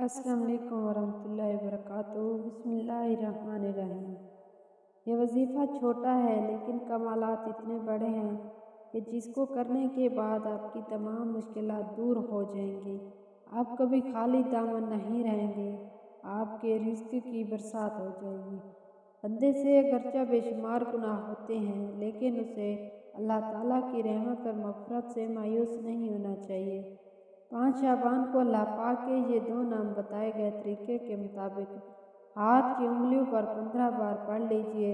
अस्सलाम वालेकुम वरहमतुल्लाहि वबरकातुहू। बिस्मिल्लाहिर्रहमानिर्रहीम। ये वजीफ़ा छोटा है लेकिन कमालात इतने बड़े हैं कि जिसको करने के बाद आपकी तमाम मुश्किलात दूर हो जाएंगी। आप कभी खाली दामन नहीं रहेंगे, आपके रिज़्क़ की बरसात हो जाएगी। बंदे से अगरचे बेशुमार गुनाह होते हैं लेकिन उसे अल्लाह ताला की रहमत और मग़फ़िरत से मायूस नहीं होना चाहिए। 5 शाबान को अल्लाह पाक के ये 2 नाम बताए गए तरीके के मुताबिक हाथ की उंगलियों पर 15 बार पढ़ लीजिए।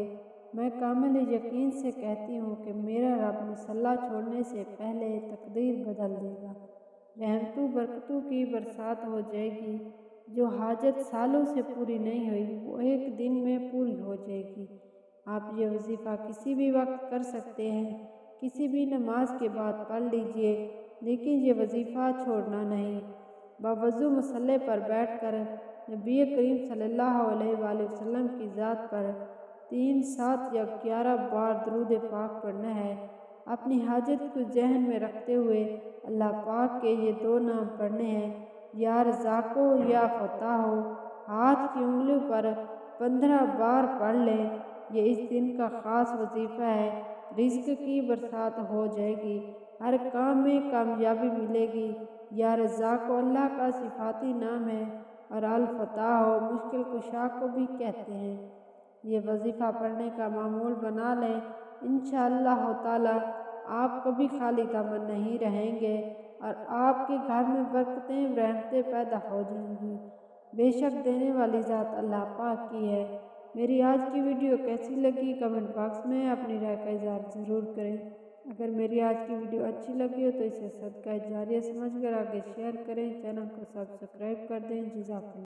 मैं कामिल यकीन से कहती हूँ कि मेरा रब मुसल्ला छोड़ने से पहले तकदीर बदल देगा। रहमतों बरकतों की बरसात हो जाएगी। जो हाजत सालों से पूरी नहीं हुई वो एक दिन में पूरी हो जाएगी। आप ये वजीफ़ा किसी भी वक्त कर सकते हैं, किसी भी नमाज के बाद पढ़ लीजिए, लेकिन ये वजीफ़ा छोड़ना नहीं। बावजू मसल्ले पर बैठकर नबी करीम सल्लल्लाहु अलैहि वसल्लम की ज़ात पर 3, 7 या 11 बार दरूद पाक पढ़ना है। अपनी हाजत को जहन में रखते हुए अल्लाह पाक के ये 2 नाम पढ़ने हैं, या रज़ाको या फताहो। हाथ की उंगलियों पर 15 बार पढ़ लें। ये इस दिन का ख़ास वजीफ़ा है। रिज़्क़ की बरसात हो जाएगी, हर काम में कामयाबी मिलेगी। या रज़ाक अल्लाह का सिफाती नाम है और अल फताह मुश्किल कुशा को भी कहते हैं। ये वजीफ़ा पढ़ने का मामूल बना लें। इंशाअल्लाह ताला आप कभी खाली दामन नहीं रहेंगे और आपके घर में बरकतें रहमतें पैदा हो जाएंगी। बेशक देने वाली ज़ात अल्लाह पाक की है। मेरी आज की वीडियो कैसी लगी कमेंट बॉक्स में अपनी राय का इज़हार ज़रूर करें। अगर मेरी आज की वीडियो अच्छी लगी हो तो इसे सदका जारिया समझकर आगे शेयर करें। चैनल को सब्सक्राइब कर दें। जज़ाकल्लाह।